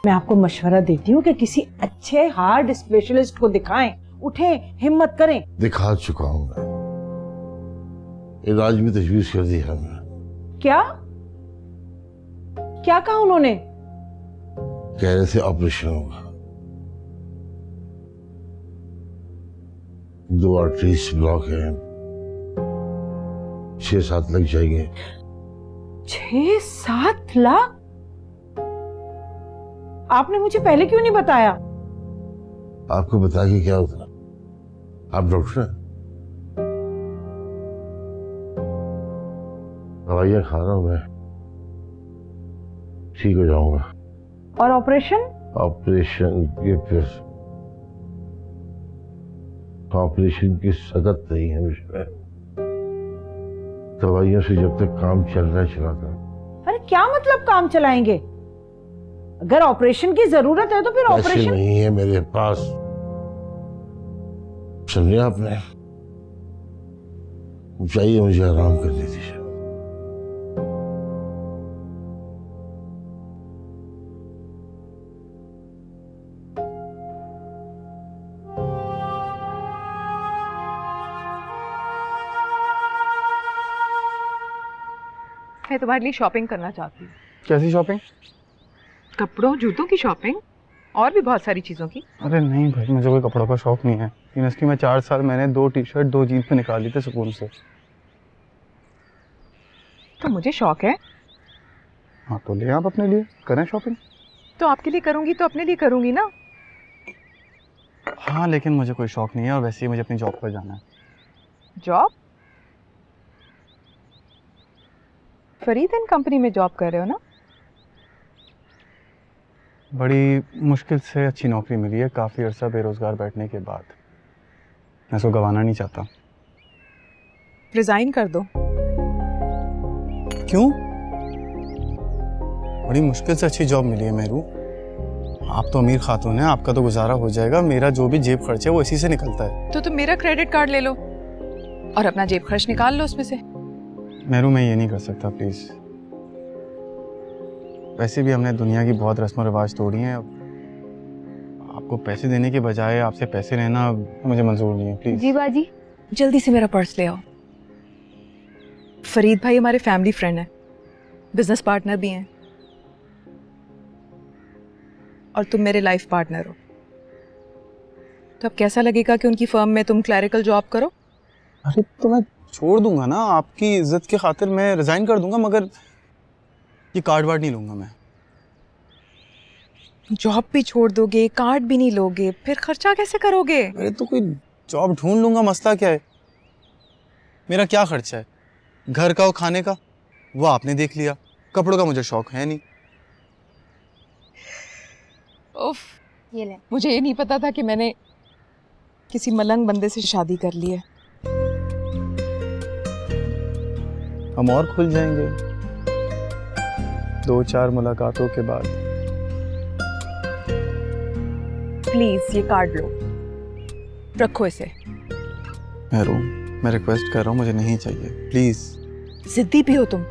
मैं आपको मशवरा देती हूँ कि किसी अच्छे हार्ट स्पेशलिस्ट को दिखाएं। उठें, हिम्मत करें। दिखा चुका हूँ मैं, इलाज भी तजवीज कर दी है मैं। क्या क्या कहा उन्होंने? कह रहे थे ऑपरेशन होगा, 2 आर्टरीज ब्लॉक है, 6-7 लग जाएंगे। 6-7 लाख? आपने मुझे पहले क्यों नहीं बताया? आपको बता के क्या होता, आप डॉक्टर हैं। दवाइयाँ खा रहा हूँ मैं, ठीक हो जाऊंगा। और ऑपरेशन? ऑपरेशन की सख्त नहीं है मुझे, दवाइयों से जब तक काम चल रहा है चलाता। अरे क्या मतलब काम चलाएंगे? अगर ऑपरेशन की जरूरत है तो फिर पैसे ऑपरेशन। नहीं है मेरे पास, समझे आपने? चाहिए मुझे आराम करने दीजिए। मैं तुम्हारे लिए शॉपिंग करना चाहती हूँ। कैसी शॉपिंग? कपड़ों जूतों की शॉपिंग और भी बहुत सारी चीज़ों की। अरे नहीं भाई, मुझे कोई कपड़ों का शौक नहीं है। यूनिवर्सिटी में 4 साल मैंने 2 टी-शर्ट 2 जीन्स पे निकाल ली थे सुकून से। तो मुझे शौक है। हाँ तो ले आप अपने लिए, करें शॉपिंग। तो आपके लिए करूँगी तो अपने लिए करूँगी ना। हाँ लेकिन मुझे कोई शौक नहीं है और वैसे ही मुझे अपनी जॉब पर जाना है। जॉब? फरीद एंड कंपनी में जॉब कर रहे हो ना? बड़ी मुश्किल से अच्छी नौकरी मिली है काफ़ी अरसा बेरोज़गार बैठने के बाद। मैं इसको गंवाना नहीं चाहता। रिज़ाइन कर दो। क्यों? बड़ी मुश्किल से अच्छी जॉब मिली है मेरू। आप तो अमीर खातून हैं, आपका तो गुजारा हो जाएगा। मेरा जो भी जेब खर्च है वो इसी से निकलता है। तो तुम मेरा क्रेडिट कार्ड ले लो और अपना जेब खर्च निकाल लो उसमें से। मेरू मैं ये नहीं कर सकता प्लीज़। वैसे भी हमने दुनिया की बहुत रस्म और रिवाज तोड़ी हैं। आपको पैसे देने के बजाय आपसे पैसे लेना मुझे मंजूर नहीं है, प्लीज़। जी बाजी, जल्दी से मेरा पर्स ले आओ। फरीद भाई हमारे फैमिली फ्रेंड हैं, बिजनेस पार्टनर भी हैं और तुम मेरे लाइफ पार्टनर हो। तो अब कैसा लगेगा कि उनकी फर्म में तुम क्लैरिकल जॉब करो? अरे तो मैं छोड़ दूंगा ना, आपकी इज्जत की खातिर मैं रिजाइन कर दूंगा, मगर ये कार्ड वार्ड नहीं लूंगा मैं। जॉब भी छोड़ दोगे, कार्ड भी नहीं लोगे, फिर खर्चा कैसे करोगे? अरे तो कोई जॉब ढूंढ लूंगा, मसला क्या है? मेरा क्या खर्चा है? घर का और खाने का वो आपने देख लिया, कपड़ों का मुझे शौक है नहीं। उफ, ये ले। मुझे ये नहीं पता था कि मैंने किसी मलंग बंदे से शादी कर ली है। हम और खुल जाएंगे 2-4 मुलाकातों के बाद। प्लीज ये कार्ड लो, रखो इसे। मैं रिक्वेस्ट कर रहा हूँ, मुझे नहीं चाहिए, प्लीज। जिद्दी भी हो तुम।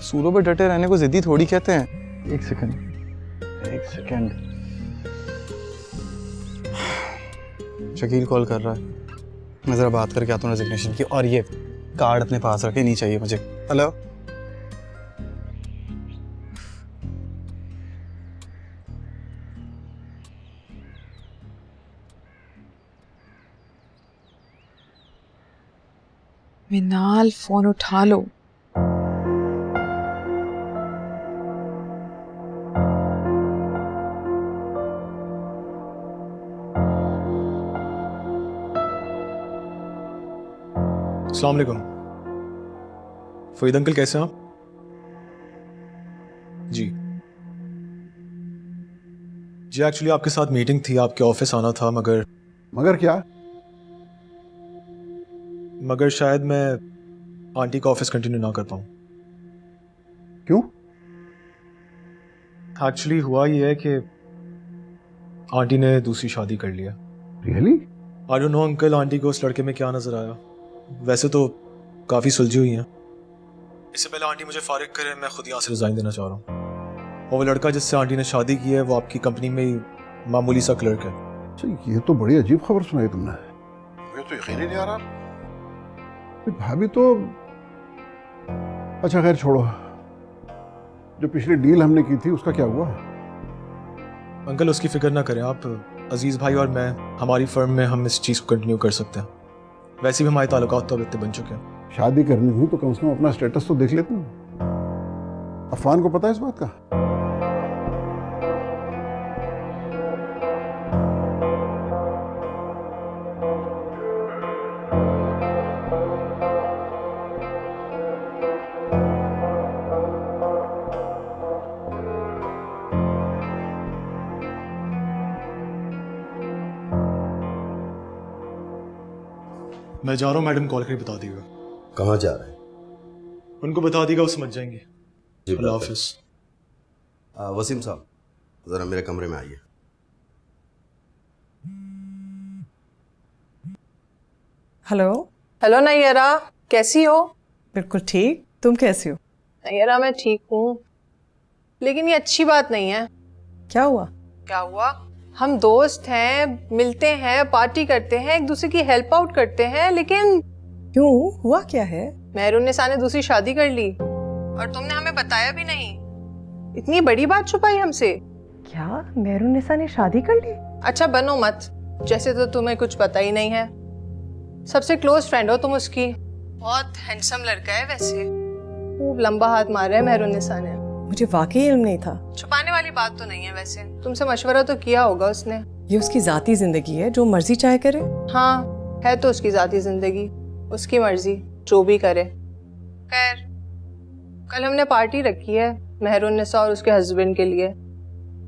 सूरों पे डटे रहने को जिद्दी थोड़ी कहते हैं। एक सेकंड। शकील कॉल कर रहा है, मैं जरा बात करके आता हूँ रेजिग्नेशन की। और ये कार्ड अपने पास रखे, नहीं चाहिए मुझे। हेलो, मिनाल फोन उठा लो। अस्सलाम वालेकुम। फरीद अंकल कैसे हैं आप? जी एक्चुअली आपके साथ मीटिंग थी, आपके ऑफिस आना था, मगर क्या? मगर शायद मैं आंटी का ऑफिस कंटिन्यू ना कर पाऊँ। क्यों? एक्चुअली हुआ ये है कि आंटी ने दूसरी शादी कर लिया। Really? I don't know uncle, aunty को उस लड़के में क्या नजर आया। वैसे तो काफ़ी सुलझी हुई हैं। इससे पहले आंटी मुझे फारिग करे, मैं खुद यहाँ से रिजाइन देना चाह रहा हूँ। और वो लड़का जिससे आंटी ने शादी की है वो आपकी कंपनी में ही मामूली सा क्लर्क है। अच्छा, ये तो बड़ी अजीब खबर सुनाई तुमने। मुझे तो यकीन ही नहीं आ रहा। भाभी तो, अच्छा खैर छोड़ो, जो पिछली डील हमने की थी उसका क्या हुआ? अंकल उसकी फिक्र ना करें आप, अजीज भाई और मैं, हमारी फर्म में हम इस चीज़ को कंटिन्यू कर सकते हैं। वैसे भी हमारे ताल्लुकात तो अब इतने बन चुके हैं। शादी करनी हुई तो कम से कम अपना स्टेटस तो देख लेते हैं। अफवान को पता है इस बात का? मैं जा रहा हूँ, मैडम कॉल करके बता देगा। कहाँ जा रहे हैं? उनको बता देगा, वो समझ जाएंगे। जी अल्लाह हाफिज। वसीम साहब ज़रा मेरे कमरे में आइए। हेलो। हेलो नैयरा, कैसी हो? बिल्कुल ठीक, तुम कैसी हो? नैयरा मैं ठीक हूँ, लेकिन ये अच्छी बात नहीं है। क्या हुआ? क्या हुआ? हम दोस्त हैं, मिलते हैं, पार्टी करते हैं, एक दूसरे की हेल्प आउट करते हैं, लेकिन क्यों, हुआ क्या है? मेहरुन्निसा ने दूसरी शादी कर ली और तुमने हमें बताया भी नहीं। इतनी बड़ी बात छुपाई हमसे। क्या मेहरुन्निसा ने शादी कर ली? अच्छा बनो मत, जैसे तो तुम्हें कुछ पता ही नहीं है। सबसे क्लोज फ्रेंड हो तुम उसकी। बहुत हैंडसम लड़का है वैसे, खूब लंबा हाथ मारा है मेहरुन्निसा ने। मुझे वाकई इल्म नहीं था। छुपाने वाली बात तो नहीं है वैसे, तुमसे मशवरा तो किया होगा उसने। ये उसकी जाती जिंदगी है, जो मर्जी चाहे करे। हाँ है तो उसकी जाती जिंदगी, उसकी मर्जी, जो भी करे। खैर कल हमने पार्टी रखी है मेहरुन्निसा और उसके हस्बैंड के लिए,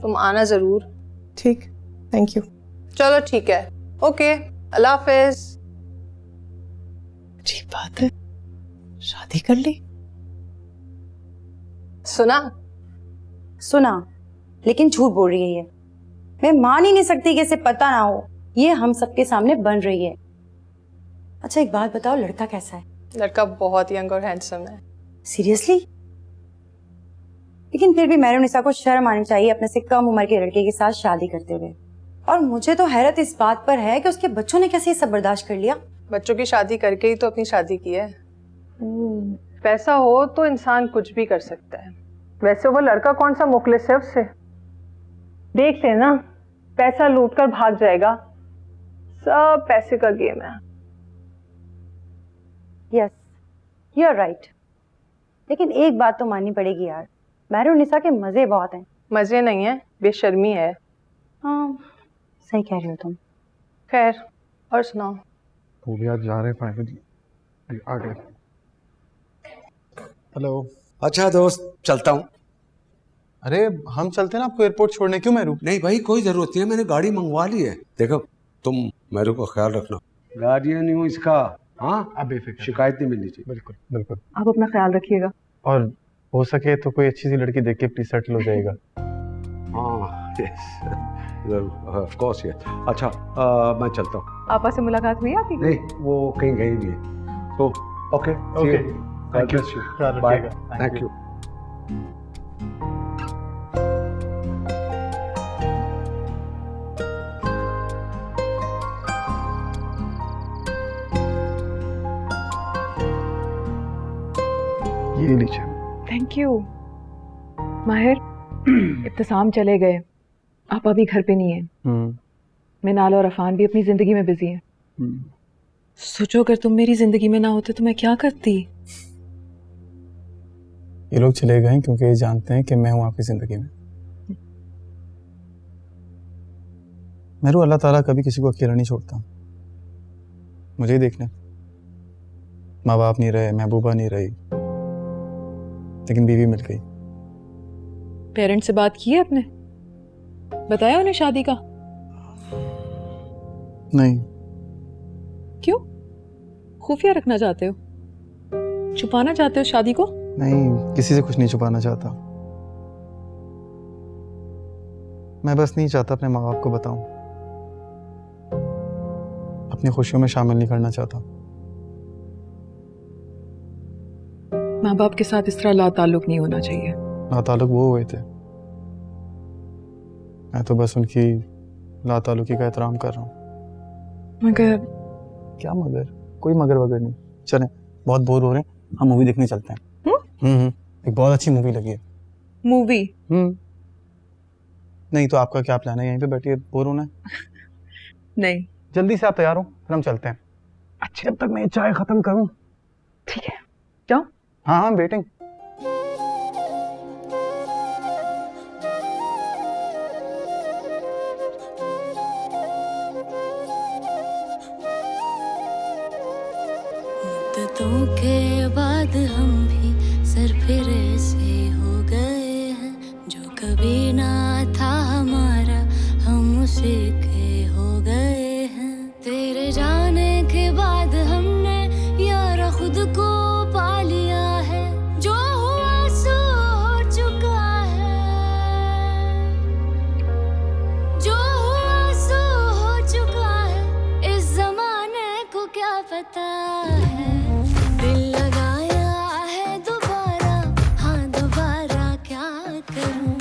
तुम आना जरूर। ठीक, थैंक यू। चलो ठीक है, ओके, अल्लाह हाफिज। अजीब बात है, शादी कर ली। सुना, लेकिन झूठ बोल रही है ये। मैं मान ही नहीं सकती कि इसे पता ना हो। ये हम सबके सामने बन रही है। अच्छा एक बात बताओ, लड़का कैसा है? लड़का बहुत यंग और हैंडसम है। सीरियसली? लेकिन फिर भी मेहरुन्निसा को शर्म आनी चाहिए अपने से कम उम्र के लड़के के साथ शादी करते हुए। और मुझे तो हैरत इस बात पर है कि उसके बच्चों ने कैसे ये सब बर्दाश्त कर लिया। बच्चों की शादी करके ही तो अपनी शादी की है। पैसा हो तो इंसान कुछ भी कर सकता है। वैसे वो लड़का कौन सा मुखलिस है उससे, देख लेना, पैसा लूट कर भाग जाएगा। सब पैसे का गेम है। Yes, you are right. लेकिन एक बात तो माननी पड़ेगी यार, मेहरुन्निसा के मजे बहुत हैं। मजे नहीं है, बेशर्मी है। हाँ सही कह रही हो तुम। खैर और सुनाओ। वो भी आज जा रहे हैं फाइनली, आ गए। हेलो। अच्छा दोस्त, चलता हूँ। अरे हम चलते हैं ना आपको एयरपोर्ट छोड़ने, क्यों मेरू? नहीं भाई कोई जरूरत नहीं है, मैंने गाड़ी मंगवा ली है। देखो तुम मेरे को ख्याल रखना, गार्डियन हूँ इसका। हाँ आप बेफिक्र, शिकायत नहीं मिलनी चाहिए। बिल्कुल बिल्कुल। आप अपना ख्याल रखिएगा। और हो सके तो कोई अच्छी सी लड़की देख के प्लीज सेटल हो जाएगा। हाँ जरूर, ऑफ कोर्स ये। अच्छा मैं चलता हूँ। आपस से मुलाकात हुई आपकी? नहीं, वो कहीं गई नहीं है। तो okay okay, thank you, bye, thank you. ये लीजिए। Thank you. माहिर, इब्तिसाम चले गए, आप अभी घर पे नहीं हैं। मिनाल और अफान भी अपनी जिंदगी में बिजी हैं। सोचो अगर तुम मेरी जिंदगी में ना होते तो मैं क्या करती। ये लोग चले गए क्योंकि ये जानते हैं कि मैं हूं आपकी जिंदगी में। मेरू, अल्लाह ताला कभी किसी को अकेला नहीं छोड़ता। मुझे ही देखना, माँ बाप नहीं रहे, महबूबा नहीं रही, लेकिन बीवी मिल गई। पेरेंट्स से बात की है आपने? बताया उन्हें शादी का? नहीं। क्यों? खुफिया रखना चाहते हो? छुपाना चाहते हो शादी को? नहीं, किसी से कुछ नहीं छुपाना चाहता। मैं बस नहीं चाहता अपने माँ बाप को बताऊं, अपनी खुशियों में शामिल नहीं करना चाहता। माँ बाप के साथ इस तरह ला ताल्लुक नहीं होना चाहिए। नाताल्लुक वो हुए थे मैं तो बस उनकी लातालुकी का एहतराम कर रहा हूँ। मगर क्या मगर? कोई मगर वगर नहीं। चलें, बहुत बोर हो रहे हैं, हम मूवी देखने चलते हैं। एक बहुत अच्छी मूवी लगी है। मूवी? नहीं तो आपका क्या प्लान है? यहीं पे बैठिए, बोर होना है? नहीं। जल्दी से आप तैयार हो, फिर हम चलते हैं। अच्छा, जब तक मैं चाय खत्म करूं। ठीक है, जाओ। हाँ हाँ, वेटिंग। मुद्दतों के बाद हम भी सरफिरे से हो गए हैं, जो कभी ना था हमारा हम उसे के हो गए हैं। तेरे जाने के बाद हमने यारा खुद को पा लिया है, जो हुआ सो हो चुका है, जो हुआ सो हो चुका है, इस जमाने को क्या पता है। दिल लगाया है दोबारा, हाँ दोबारा क्या करूं,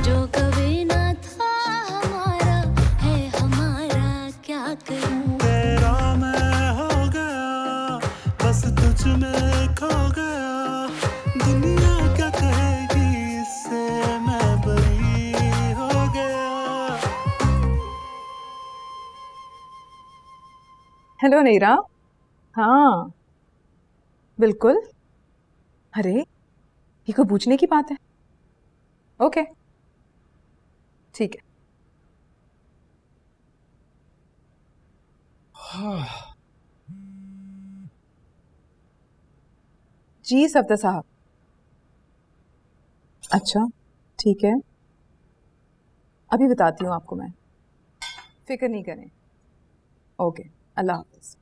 जो कभी ना था हमारा है हमारा क्या करूं। तेरा मैं हो गया, बस तुझ में खो गया, दुनिया क्या कहेगी इससे मैं बरी हो गया। हेलो नीरा। हाँ बिल्कुल। अरे ये को पूछने की बात है। ओके ठीक है। जी सफ्दर साहब। अच्छा ठीक है, अभी बताती हूँ आपको मैं, फिक्र नहीं करें। ओके, अल्लाह हाफिज।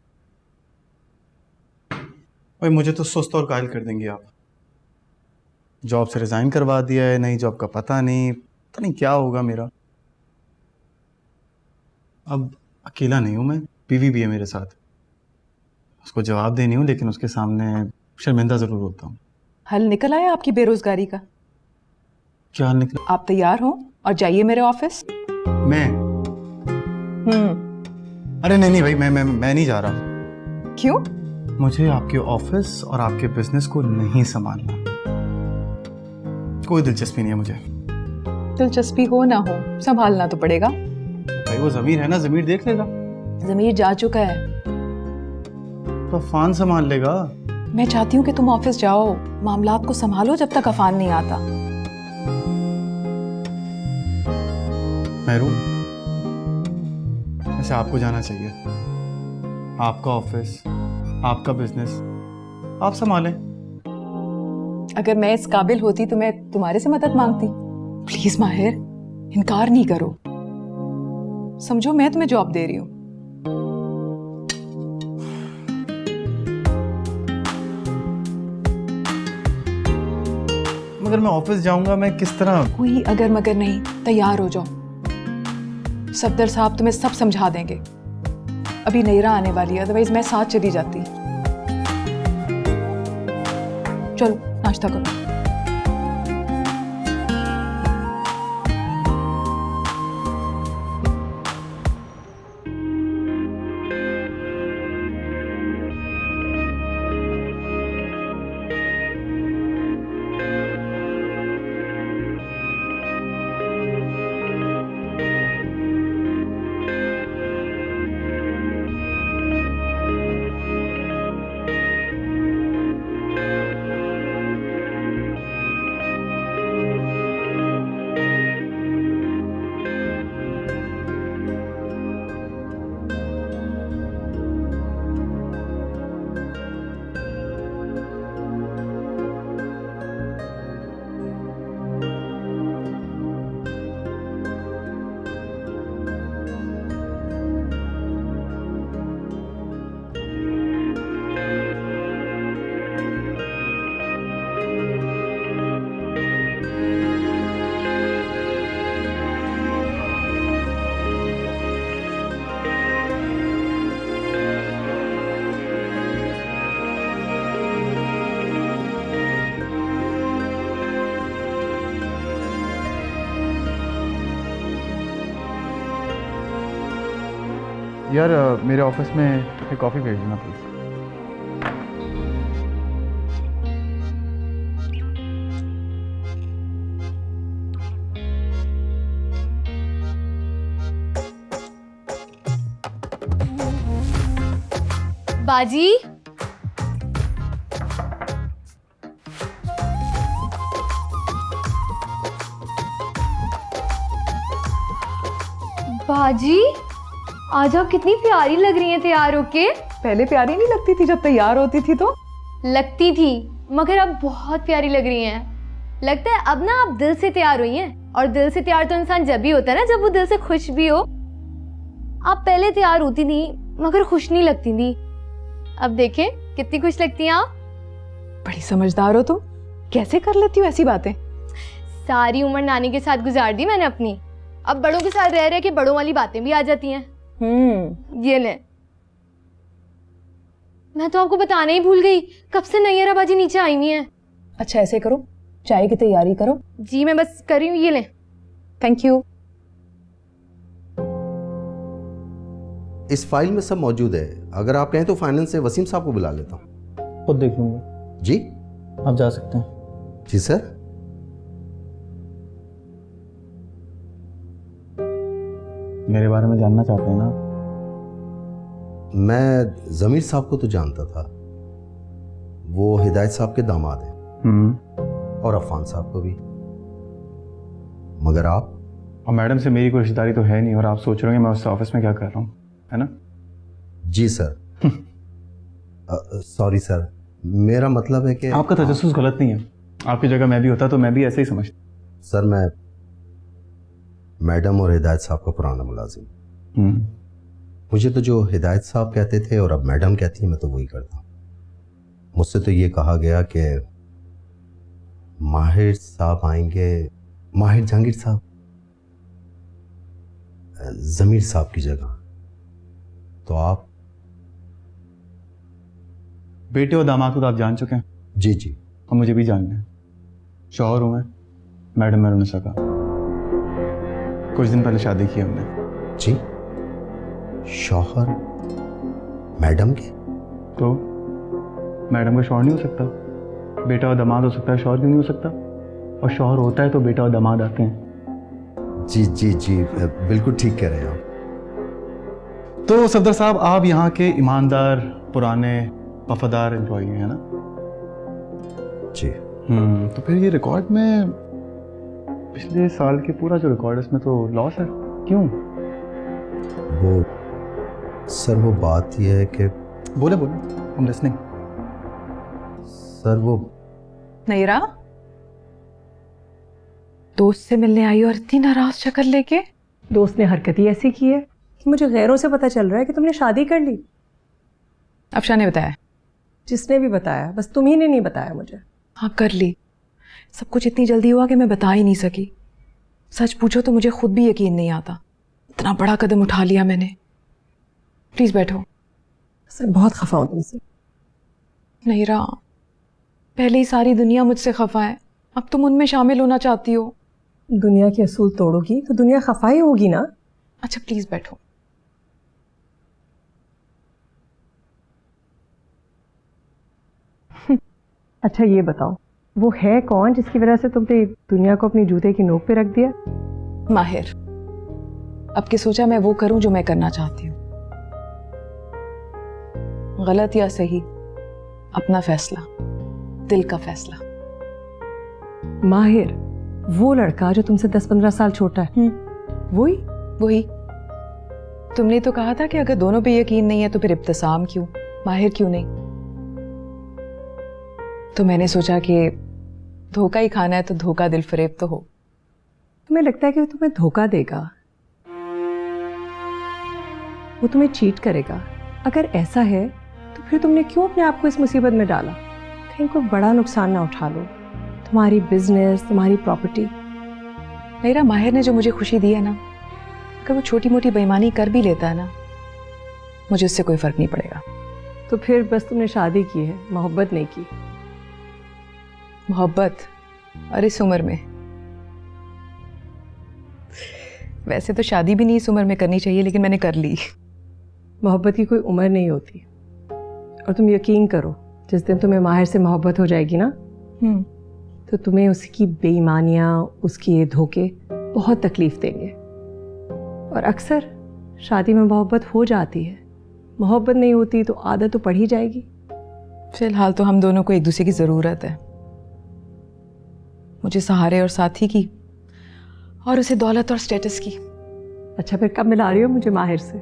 भाई मुझे तो सुस्त और कायल कर देंगे आप। जॉब से रिजाइन करवा दिया है, नई जॉब का पता नहीं क्या होगा मेरा। अब अकेला नहीं हूँ मैं, बीवी भी है मेरे साथ। उसको जवाब देनी हूँ, लेकिन उसके सामने शर्मिंदा जरूर होता हूँ। हल निकल आया आपकी बेरोजगारी का? क्या हल निकला? आप तैयार हो और जाइए मेरे ऑफिस। मैं? अरे नहीं भाई, मैं नहीं जा रहा। क्यों? मुझे आपके ऑफिस और आपके बिजनेस को नहीं संभालना। कोई दिलचस्पी नहीं है मुझे। दिलचस्पी हो ना हो, संभालना तो पड़ेगा। भाई वो जमीर है ना, जमीर देख लेगा। जमीर जा चुका है तो अफान संभाल लेगा। मैं चाहती हूँ कि तुम ऑफिस जाओ, मामलात को संभालो जब तक अफान नहीं आता। महरू, वैसे आपको जाना चाहिए। आपका ऑफिस, आपका बिजनेस आप संभालें। अगर मैं इस काबिल होती तो मैं तुम्हारे से मदद मांगती। प्लीज माहिर, इनकार नहीं करो। समझो मैं तुम्हें जॉब दे रही हूँ। मगर मैं ऑफिस जाऊंगा, मैं किस तरह? कोई अगर मगर नहीं, तैयार हो जाओ। सफदर साहब तुम्हें सब समझा देंगे। अभी नैरा आने वाली है, अदरवाइज मैं साथ चली जाती। चलो नाश्ता करो। यार मेरे ऑफिस में एक कॉफ़ी भेज देना प्लीज़। बाजी, बाजी आज आप कितनी प्यारी लग रही हैं तैयार होके। पहले प्यारी नहीं लगती थी जब तैयार होती थी तो? लगती थी, मगर अब बहुत प्यारी लग रही हैं। लगता है अब ना आप दिल से तैयार हुई हैं, और दिल से तैयार तो इंसान जब भी होता है ना जब वो दिल से खुश भी हो। आप पहले तैयार होती थी मगर खुश नहीं लगती थी, अब देखें कितनी खुश लगती हैं आप। बड़ी समझदार हो तुम, कैसे कर लेती हो ऐसी बातें? सारी उम्र नानी के साथ गुजार दी मैंने अपनी, अब बड़ों के साथ रह रहे कि बड़ों वाली बातें भी आ जाती हैं। ये ले, मैं तो आपको बताना ही भूल गई, कब से नैयरा बाजी नीचे आई हुई हैं। अच्छा ऐसे करो, चाय की तैयारी करो। जी मैं बस कर रही हूँ, ये ले। Thank you. इस फाइल में सब मौजूद है, अगर आप कहें तो फाइनेंस से वसीम साहब को बुला लेता हूँ। खुद देख लूँगा। जी आप जा सकते हैं। जी सर। मेरे बारे में जानना चाहते हैं ना? मैं जमीर साहब को तो जानता था, वो हिदायत साहब के दामाद हैं, और अफान साहब को भी, मगर आप? और मैडम से मेरी कोई रिश्तेदारी तो है नहीं, और आप सोच रहे होंगे मैं उस ऑफिस में क्या कर रहा हूँ, है ना? जी सर। सॉरी सर, मेरा मतलब है कि आपका तजस्सुस गलत नहीं है, आपकी जगह मैं भी होता तो मैं भी ऐसे ही समझता। सर मैं मैडम और हिदायत साहब का पुराना मुलाजिम, मुझे तो जो हिदायत साहब कहते थे और अब मैडम कहती है मैं तो वही करता हूँ। मुझसे तो ये कहा गया कि माहिर साहब आएंगे, माहिर जहांगीर साहब जमीर साहब की जगह, तो आप? बेटे और दामाद को तो आप जान चुके हैं। जी जी। और मुझे भी जानना है। शौहर हूँ मैं, मैडम मैंने सका, कुछ दिन पहले शादी की हमने। जी? शौहर मैडम के? तो मैडम का शौहर नहीं हो सकता, बेटा और दामाद हो सकता है, शौहर क्यों नहीं हो सकता? और शौहर होता है तो बेटा और दामाद आते हैं। जी जी जी, बिल्कुल ठीक कह रहे हैं आप। तो सफदर साहब आप यहाँ के ईमानदार पुराने वफादार एम्प्लॉई हैं, है ना? जी। तो फिर ये रिकॉर्ड में पिछले साल के पूरा जो रिकॉर्ड है इसमें तो लॉस है, क्यों? वो सर वो बात यह है कि बोले बोले, हम लिसनिंग। सर वो नैरा दोस्त से मिलने आई और इतनी नाराज शक्ल लेके। दोस्त ने हरकत ही ऐसी की है कि मुझे गैरों से पता चल रहा है कि तुमने शादी कर ली। अफशा ने बताया? जिसने भी बताया, बस तुम ही ने नहीं बताया मुझे। हाँ कर ली, सब कुछ इतनी जल्दी हुआ कि मैं बता ही नहीं सकी। सच पूछो तो मुझे खुद भी यकीन नहीं आता, इतना बड़ा कदम उठा लिया मैंने। प्लीज बैठो। सर बहुत खफा हूं तुमसे। नैरा पहले ही सारी दुनिया मुझसे खफा है, अब तुम उनमें शामिल होना चाहती हो। दुनिया के असूल तोड़ोगी तो दुनिया खफा ही होगी ना। अच्छा प्लीज बैठो। अच्छा ये बताओ, वो है कौन जिसकी वजह से तुमने दुनिया को अपनी जूते की नोक पे रख दिया? माहिर। अब के सोचा मैं वो करूं जो मैं करना चाहती हूँ, गलत या सही अपना फैसला, दिल का फैसला। माहिर, वो लड़का जो तुमसे 10-15 साल छोटा है, वही। तुमने तो कहा था कि अगर दोनों पे यकीन नहीं है तो फिर इब्तिसाम क्यों, माहिर क्यों नहीं? तो मैंने सोचा कि धोखा ही खाना है तो धोखा दिल फरेब तो हो। तुम्हें लगता है कि वो तुम्हें धोखा देगा, वो तुम्हें चीट करेगा? अगर ऐसा है तो फिर तुमने क्यों अपने आप को इस मुसीबत में डाला? कहीं कोई बड़ा नुकसान ना उठा लो, तुम्हारी बिजनेस, तुम्हारी प्रॉपर्टी। मेरा माहिर ने जो मुझे खुशी दी है ना, अगर वो छोटी मोटी बेईमानी कर भी लेता है ना, मुझे उससे कोई फर्क नहीं पड़ेगा। तो फिर बस तुमने शादी की है, मोहब्बत नहीं की। मोहब्बत? और इस उम्र में? वैसे तो शादी भी नहीं इस उम्र में करनी चाहिए, लेकिन मैंने कर ली। मोहब्बत की कोई उम्र नहीं होती। और तुम यकीन करो, जिस दिन तुम्हें माहिर से मोहब्बत हो जाएगी ना, तो तुम्हें उसकी बेईमानियाँ, उसके ये धोखे बहुत तकलीफ देंगे। और अक्सर शादी में मोहब्बत हो जाती है, मोहब्बत नहीं होती तो आदत तो पड़ ही जाएगी। फिलहाल तो हम दोनों को एक दूसरे की ज़रूरत है, मुझे सहारे और साथी की, और उसे दौलत और स्टेटस की। अच्छा, फिर कब मिला रही हो मुझे माहिर से?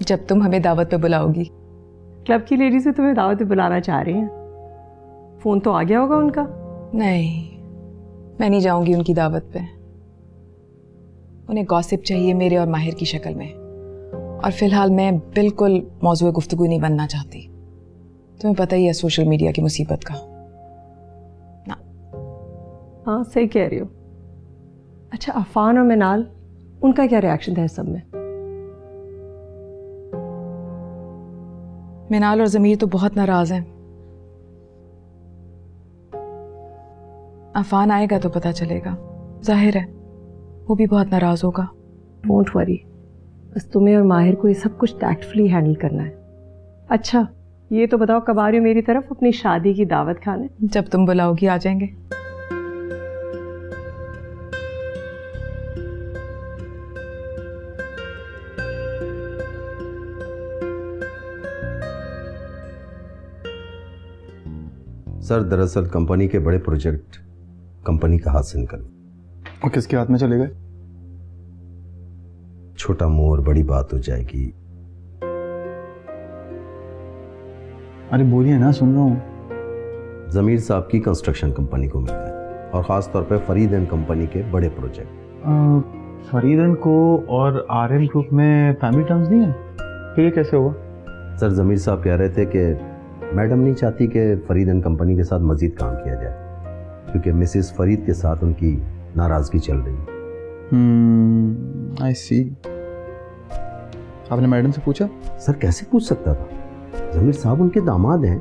जब तुम हमें दावत पे बुलाओगी। क्लब की लेडी से तुम्हें दावत पे बुलाना चाह रही हैं? फ़ोन तो आ गया होगा उनका। नहीं, मैं नहीं जाऊंगी उनकी दावत पे। उन्हें गॉसिप चाहिए मेरे और माहिर की शक्ल में, और फिलहाल मैं बिल्कुल मौजूद गुफ्तगू नहीं बनना चाहती। तुम्हें पता ही है सोशल मीडिया की मुसीबत का। ना, हाँ सही कह रही हो। अच्छा, अफान और मिनाल, उनका क्या रिएक्शन था इस सब में? मिनाल और ज़मीर तो बहुत नाराज हैं। अफान आएगा तो पता चलेगा, जाहिर है वो भी बहुत नाराज होगा। डोंट वरी, बस तुम्हें और माहिर को ये सब कुछ टैक्टफुली हैंडल करना है। अच्छा, ये तो बताओ कब आ रही हो मेरी तरफ अपनी शादी की दावत खाने? जब तुम बुलाओगी आ जाएंगे। सर, दरअसल कंपनी के बड़े प्रोजेक्ट कंपनी का हाथ से निकल। और किसके हाथ में चले गए? छोटा मुंह और बड़ी बात हो जाएगी। अरे बोलिए ना, सुन रहा हूँ। जमीर साहब की कंस्ट्रक्शन कंपनी को मिल गए, और खास तौर पे फरीद एंड कंपनी के बड़े प्रोजेक्ट। फरीद एंड को और आरएम ग्रुप में फैमिली टर्म्स नहीं है, फिर ये कैसे हुआ? सर, जमीर साहब कह रहे थे कि मैडम नहीं चाहती कि फरीद एंड कंपनी के साथ मजीद काम किया जाए, क्योंकि मिसेस फरीद के साथ उनकी नाराजगी चल रही है। आई सी। आपने मैडम से पूछा? सर, कैसे पूछ सकता था? जमीर साहब उनके दामाद हैं,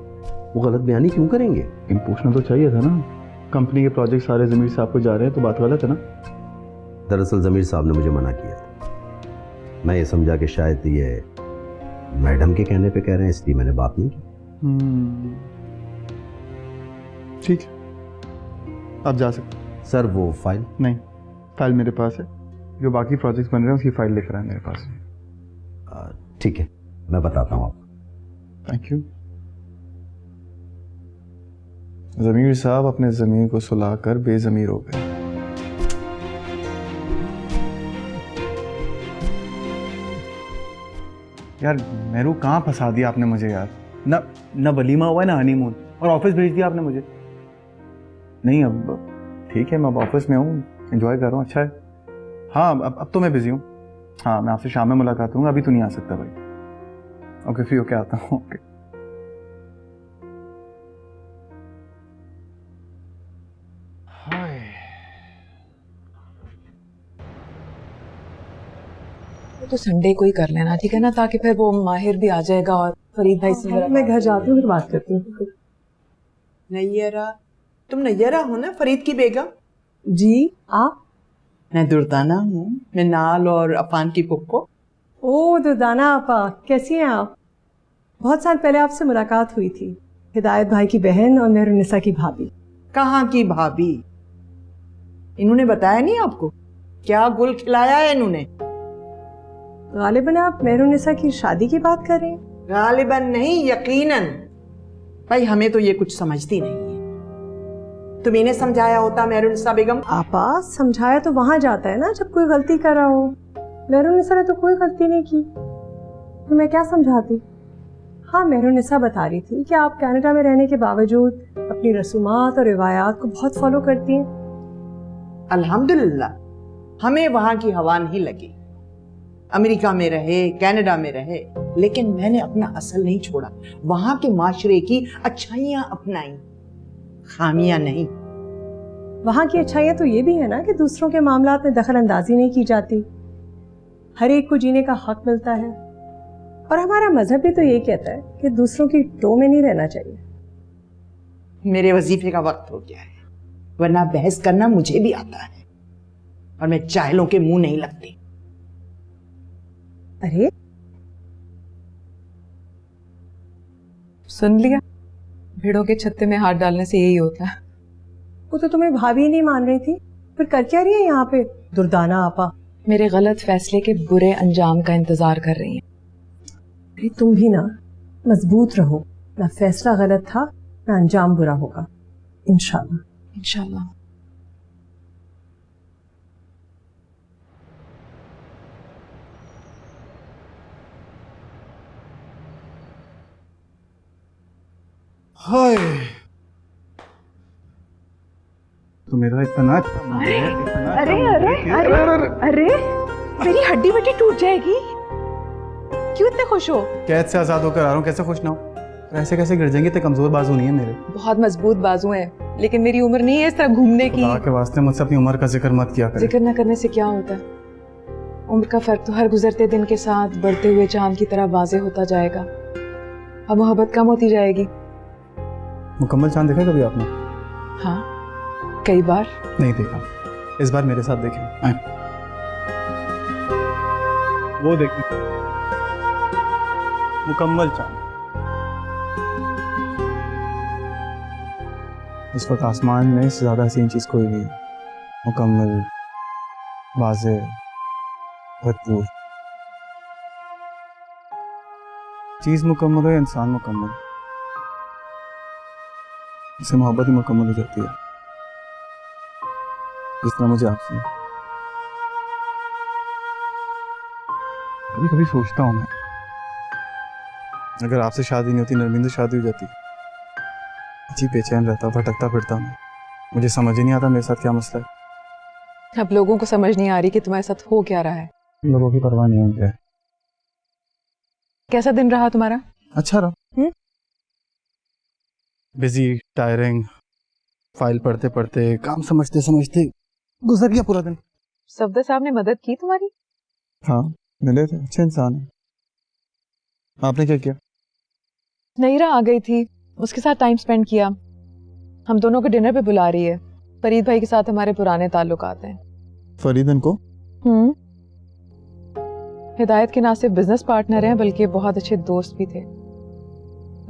वो गलत बयानी क्यों करेंगे? लेकिन पूछना तो चाहिए था ना। कंपनी के प्रोजेक्ट सारे जमीर साहब को जा रहे हैं तो बात गलत है ना। दरअसल जमीर साहब ने मुझे मना किया था। मैं ये समझा कि शायद ये मैडम के कहने पे कह रहे हैं, इसलिए मैंने बात नहीं की। ठीक है, आप जा सकते। सर, वो फाइल? नहीं, फाइल मेरे पास है। जो बाकी प्रोजेक्ट्स बन रहे हैं उसकी फाइल लेकर आए मेरे पास। ठीक है, मैं बताता हूँ आपको। Thank you. जमीर साहब अपने जमीर को सुलाकर बेजमीर हो गए। यार मेरू, कहाँ फंसा दिया आपने मुझे यार। ना वलीमा हुआ है ना हनीमून, और ऑफिस भेज दिया आपने मुझे। नहीं, अब ठीक है, मैं अब ऑफिस में हूँ, एंजॉय कर रहा हूँ। अच्छा है। हाँ, अब तो मैं बिजी हूँ। हाँ, मैं आपसे शाम में मुलाकात करूँगा, अभी तो नहीं आ सकता भाई। ओके, फ्री होके आता हूँ। ओके। तो संडे को ही कर लेना, ठीक है ना, ताकि फिर वो माहिर भी आ जाएगा और फरीद भाई से। मैं घर जाती हूँ, फिर बात करती हूँ। नैयरा, तुम नैयरा हो ना, फरीद की बेगम? जी, आप? मैं दुर्दाना हूँ, मैं नाल और अफान की पुप्पो। ओ दुर्दाना आपा, कैसी हैं आप? बहुत साल पहले आपसे मुलाकात हुई थी। हिदायत भाई की बहन और मेहरुन्निसा की भाभी। कहाँ की भाभी? इन्होंने बताया नहीं आपको? क्या गुल खिलाया है इन्होंने? गालिबन आप मेहरुन्निसा की शादी की बात कर रहे हैं? गालिबन नहीं, यकीनन। भाई हमें तो ये कुछ समझती नहीं है। तुम इन्हें समझाया होता मेहरुन्निसा बेगम। आपा, समझाया तो वहां जाता है ना जब कोई गलती कर रहा हो। मेहरुन्निसा ने तो कोई गलती नहीं की, तो मैं क्या समझाती। हाँ, मेहरुन्निसा बता रही थी कि आप कनाडा में रहने के बावजूद अपनी रसूमात और रिवायात को बहुत फॉलो करती हैं। अल्हम्दुलिल्लाह, हमें वहां की हवा नहीं लगी। अमेरिका में रहे, कनाडा में रहे, लेकिन मैंने अपना असल नहीं छोड़ा। वहां के माशरे की अच्छाइयां अपनाई, खामियां नहीं। वहां की अच्छाइयां तो ये भी है ना कि दूसरों के मामलात में दखल अंदाजी नहीं की जाती, हर एक को जीने का हक मिलता है। और हमारा मजहब भी तो ये कहता है कि दूसरों की टो में नहीं रहना चाहिए। मेरे वजीफे का वक्त हो गया है, वरना बहस करना मुझे भी आता है, और मैं चाहलों के मुंह नहीं लगती। अरे, सुन लिया, भेड़ों के छत्ते में हाथ डालने से यही होता है। वो तो तुम्हें भाभी नहीं मान रही थी, फिर कर क्या रही है यहाँ पे दुर्दाना आपा? मेरे गलत फैसले के बुरे अंजाम का इंतजार कर रही हैं। अरे तुम भी ना मजबूत रहो, ना फैसला गलत था ना अंजाम बुरा होगा, इंशाल्लाह। इंशाल्लाह। हाय, तो मेरा इतना अरे अरे अरे अरे अरे मेरी हड्डी बट्टी टूट जाएगी। क्यों इतने खुश हो? कैद से आजाद होकर आ रहा हूँ, कैसे खुश ना हो? ऐसे कैसे गिर जाएंगे? इतने कमजोर बाजू नहीं है मेरे। बहुत मजबूत बाजू हैं, लेकिन मेरी उम्र नहीं है इस तरह घूमने की। खुदा के वास्ते मुझसे अपनी उम्र का जिक्र मत किया कर। जिक्र न करने से क्या होता है? उम्र का फर्क तो हर गुजरते दिन के साथ बढ़ते हुए चांद की तरह वाज़ेह होता जाएगा। अब मोहब्बत कम होती जाएगी। मुकम्मल चांद देखा कभी आपने? हाँ, कई बार। नहीं देखा, इस बार मेरे साथ देखें। आए। वो देखें, मुकम्मल चांद। इस वक्त आसमान में इससे ज्यादा हसीन चीज कोई नहीं है। मुकम्मल, वाज़ेह, भरपूर। चीज मुकम्मल हो या इंसान मुकम्मल, इससे मोहब्बत ही मुकम्मल हो जाती है, जिस तरह मुझे आपसे। कभी कभी सोचता हूँ मैं, अगर आपसे शादी नहीं होती, नरमिन से शादी हो जाती, अच्छी बेचैन रहता, भटकता फिरता मैं। मुझे समझ ही नहीं आता मेरे साथ क्या मसला है। अब लोगों को समझ नहीं आ रही कि तुम्हारे साथ हो क्या रहा है। लोगों की परवाह नहीं होती है। कैसा दिन रहा तुम्हारा? अच्छा रहा। बिजी, टायरिंग, फाइल पढ़ते पढ़ते, काम समझते समझते गुजर गया पूरा दिन। सफदर साहब ने मदद की तुम्हारी? हाँ, मिले थे, अच्छे इंसान है। आपने क्या किया? नईरा आ गई थी, उसके साथ टाइम स्पेंड किया। हम दोनों को डिनर पे बुला रही है। फरीद भाई के साथ हमारे पुराने ताल्लुकात हैं। फरीदन को? हिदायत के ना सिर्फ बिजनेस पार्टनर हैं, बल्कि बहुत अच्छे दोस्त भी थे।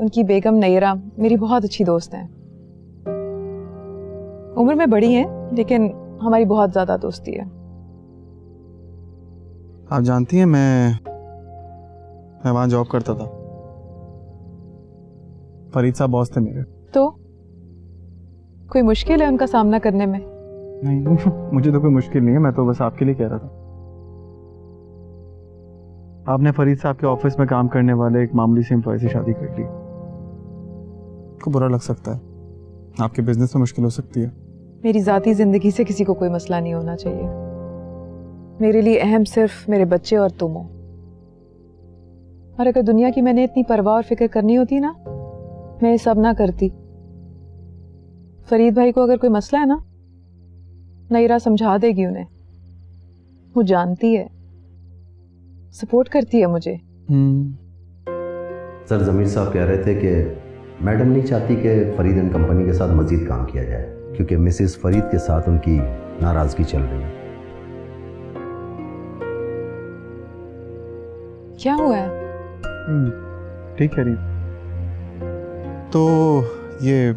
उनकी बेगम नईरा मेरी बहुत अच्छी दोस्त हैं। उम्र में बड़ी हैं, लेकिन हमारी बहुत ज्यादा दोस्ती है। आप जानती हैं, मैं वहां जॉब करता था। फरीद साहब बॉस थे मेरे। तो कोई मुश्किल है उनका सामना करने में? नहीं, मुझे तो कोई मुश्किल नहीं है, मैं तो बस आपके लिए कह रहा था। आपने फरीद साहब के ऑफिस में काम करने वाले एक मामूली से एम्प्लॉय से शादी कर ली। आपको बुरा लग सकता है, आपके बिजनेस में मुश्किल हो सकती है। मेरी जाती जिंदगी से किसी को कोई मसला नहीं होना चाहिए। मेरे लिए अहम सिर्फ मेरे बच्चे और तुम हो। और अगर दुनिया की मैंने इतनी परवाह और फिक्र करनी होती ना, मैं ये सब ना करती। फरीद भाई को अगर कोई मसला है ना, नईरा समझा देगी उन्हें। वो जानती है, सपोर्ट करती है मुझे। सर, जमीर साहब कह रहे थे कि मैडम नहीं चाहती कि फरीद एंड कंपनी के साथ मजीद काम किया जाए, क्योंकि मिसेस फरीद के साथ उनकी नाराजगी चल रही है। क्या हुआ है? ठीक है। तो ये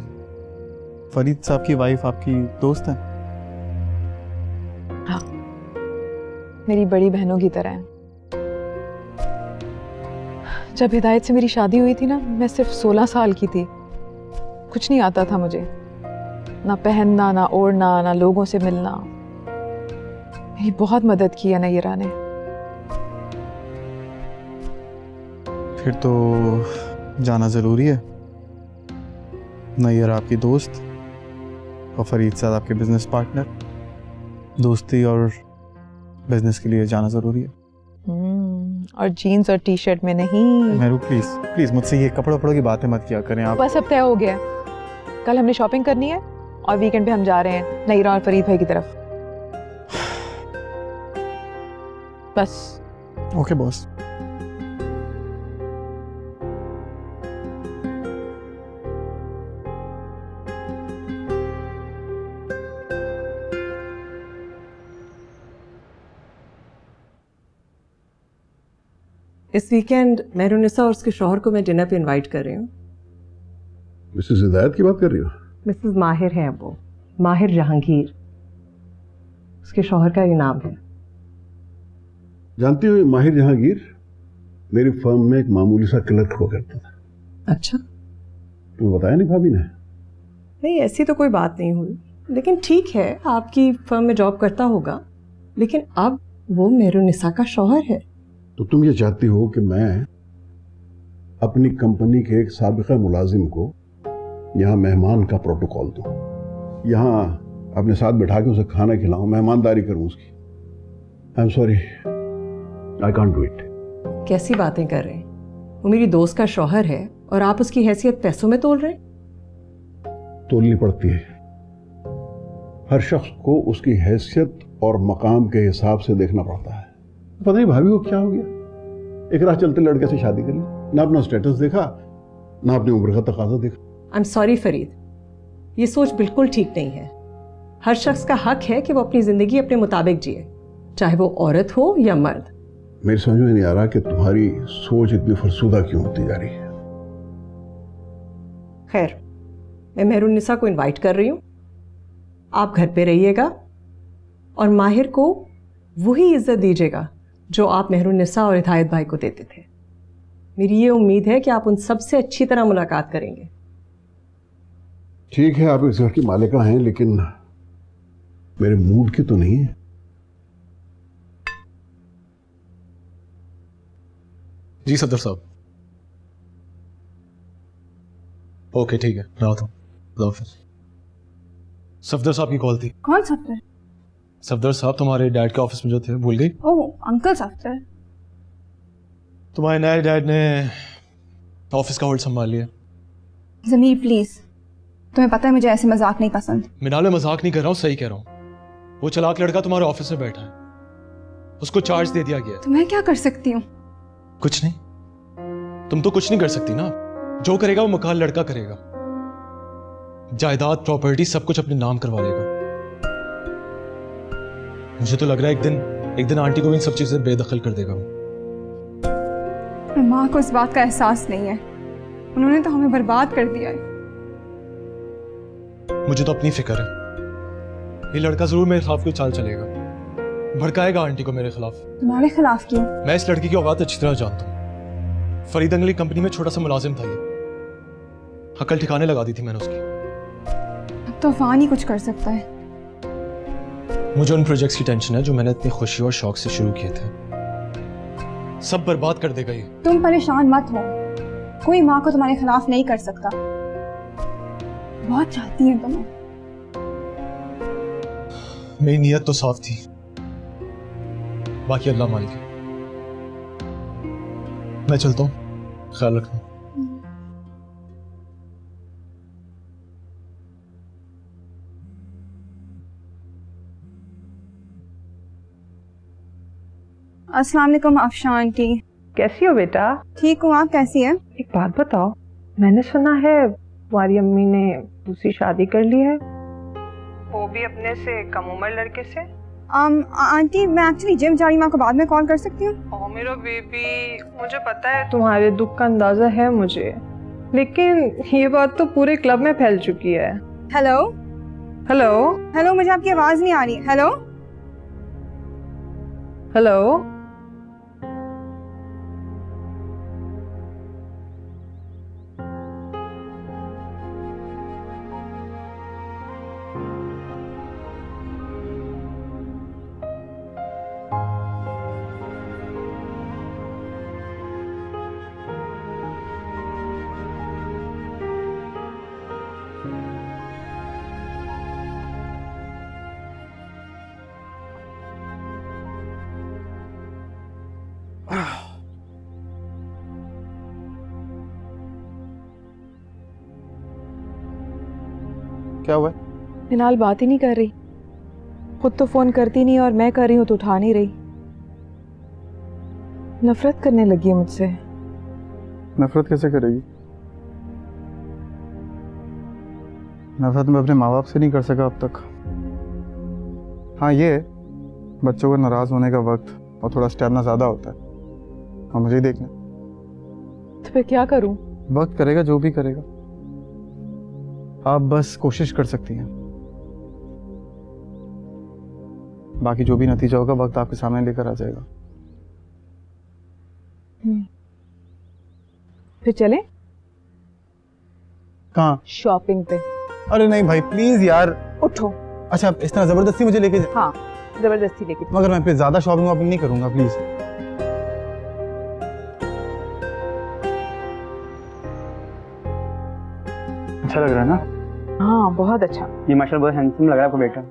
फरीद साहब की वाइफ आपकी दोस्त है? हाँ, मेरी बड़ी बहनों की तरह है। जब हिदायत से मेरी शादी हुई थी ना, मैं सिर्फ 16 साल की थी। कुछ नहीं आता था मुझे, ना पहनना, ना ओढ़ना, ना लोगों से मिलना। मेरी बहुत मदद की है नईरा ने। फिर तो जाना जरूरी है। नईरा आपकी दोस्त और फरीद साहब आपके बिजनेस पार्टनर। दोस्ती और बिजनेस के लिए जाना जरूरी है। और जीन्स और टी शर्ट में नहीं। मेरू प्लीज प्लीज मुझसे ये कपड़ों वपड़ों की बातें मत किया करें आप। बस अब तय हो गया। कल हमने शॉपिंग करनी है और वीकेंड पे हम जा रहे हैं नईरा और फरीद भाई की तरफ। बस। Okay boss. इस वीकेंड मेहरुनिसा और उसके शौहर को मैं डिनर पे इनवाइट कर रही हूँ। मिसेस हिदायत की बात कर रही हो? मिसेस माहिर है वो, माहिर जहांगीर, उसके शौहर का ये नाम है। जानती हो माहिर जहांगीर मेरी फर्म में एक मामूली सा क्लर्क हुआ करता था। अच्छा, तुम्हें बताया नहीं भाभी ने? नहीं, ऐसी तो कोई बात नहीं हुई, लेकिन ठीक है, आपकी फर्म में जॉब करता होगा, लेकिन अब वो मेहरुन्निसा का शौहर है। तो तुम ये चाहती हो कि मैं अपनी कंपनी के एक साबिका मुलाजिम को यहाँ मेहमान का प्रोटोकॉल दूं, यहाँ अपने साथ बैठा के उसे खाना खिलाऊं, मेहमानदारी करूं उसकी? I am sorry, I can't do it. कैसी बातें कर रहे हैं? वो मेरी दोस्त का शौहर है और आप उसकी हैसियत पैसों में तोल रहे हैं? तोलनी पड़ती है, हर शख्स को उसकी हैसियत और मकाम के हिसाब से देखना पड़ता है। पता नहीं भाभी को क्या हो गया, एक राह चलते लड़के से शादी कर ली, ना अपना स्टेटस देखा ना अपनी उम्र का तकाजा देखा। आई एम सॉरी फरीद, ये सोच बिल्कुल ठीक नहीं है। हर शख्स का हक है कि वो अपनी जिंदगी अपने मुताबिक जिए, चाहे वो औरत हो या मर्द। मेरी समझ में नहीं आ रहा कि तुम्हारी सोच इतनी फरसूदा क्यों होती जा रही है। खैर, मैं मेहरुन्निसा को इनवाइट कर रही हूँ, आप घर पे रहिएगा और माहिर को वही इज्जत दीजिएगा जो आप मेहरुन्निसा और हिदायत भाई को देते थे। मेरी ये उम्मीद है कि आप उन सबसे अच्छी तरह मुलाकात करेंगे। ठीक है, आप इस घर की मालिका हैं, लेकिन मेरे मूड की तो नहीं है। जी सफदर साहब। ओके ठीक है, मैं आता हूँ। सफदर साहब की कॉल थी। कौन सफदर? सफदर साहब तुम्हारे डैड के ऑफिस में जो थे, भूल गई? ओह अंकल सफदर। तुम्हारे नए डैड ने ऑफिस का होल्ड संभाल लिया। जमीर प्लीज, तुम्हें पता है मुझे ऐसे मजाक नहीं पसंद। मिनाल, मैं मजाक नहीं कर रहा हूँ, सही कह रहा हूँ। वो चालाक लड़का तुम्हारे ऑफिस में बैठा है, उसको चार्ज दे दिया गया है। तो मैं क्या कर सकती हूँ? कुछ नहीं, तुम तो कुछ नहीं कर सकती ना। जो करेगा वो मकान लड़का करेगा, जायदाद प्रॉपर्टी सब कुछ अपने नाम करवा लेगा। मुझे तो लग रहा है एक दिन आंटी को इन सब चीजें बेदखल कर देगा। माँ को इस बात का एहसास नहीं है, उन्होंने तो हमें बर्बाद कर दिया है। मुझे तो अपनी फिक्र है, ये लड़का जरूर मेरे खिलाफ कोई चाल चलेगा, भड़काएगा आंटी को मेरे खिलाफ। तुम्हारे खिलाफ क्यों? मैं इस लड़की की औकात अच्छी तरह जानता हूँ। फरीद अंगली कंपनी में छोटा सा मुलाजिम था, ये अकल ठिकाने लगा दी थी मैंने उसकी। अब तो अफान ही कुछ कर सकता है। मुझे उन प्रोजेक्ट्स की टेंशन है जो मैंने इतनी खुशी और शौक से शुरू किए थे, सब बर्बाद कर देगा ये। तुम परेशान मत हो, कोई माँ को तुम्हारे खिलाफ नहीं कर सकता। बहुत चाहती है तुम्हें। मेरी नीयत तो साफ थी, बाकी अल्लाह मालिक है। मैं चलता हूँ, ख्याल रखना। अस्सलाम वालेकुम अफशान आंटी। कैसी हो बेटा? ठीक हूँ, आप कैसी हैं? एक बात बताओ, मैंने सुना है तुम्हारी अम्मी ने दूसरी शादी कर ली है, वो भी अपने से कम उम्र लड़के से। आंटी मैं एक्चुअली जिम जा रही हूँ, आपको बाद में कॉल कर सकती हूँ? ओह मेरा बेबी, मुझे पता है तुम्हारे दुख का अंदाजा है मुझे, लेकिन ये बात तो पूरे क्लब में फैल चुकी है। हेलो हेलो हेलो, मुझे आपकी आवाज नहीं आ रही। Hello hello. क्या हुआ? मिनाल बात ही नहीं कर रही, खुद तो फोन करती नहीं और मैं कर रही हूँ तो उठा नहीं रही। नफरत करने लगी है मुझसे। नफरत कैसे करेगी? नफरत मैं अपने माँ बाप से नहीं कर सका अब तक। हाँ, ये बच्चों को नाराज होने का वक्त और थोड़ा स्टैमिना ज़्यादा होता है, और मुझे ही देखना। तो फिर क्या करूँ? वक्त करेगा जो भी करेगा। आप बस कोशिश कर सकती हैं, बाकी जो भी नतीजा होगा वक्त आपके सामने लेकर आ जाएगा। फिर चलें कहाँ? शॉपिंग पे। अरे नहीं भाई प्लीज यार। उठो। अच्छा इस तरह जबरदस्ती मुझे लेके हाँ जबरदस्ती लेके। मगर मैं फिर ज्यादा शॉपिंग वॉपिंग नहीं करूंगा प्लीज। अच्छा लग रहा है ना? हाँ बहुत अच्छा। ये माशाल्लाह बहुत हैंडसम लग रहा है आपको बेटा।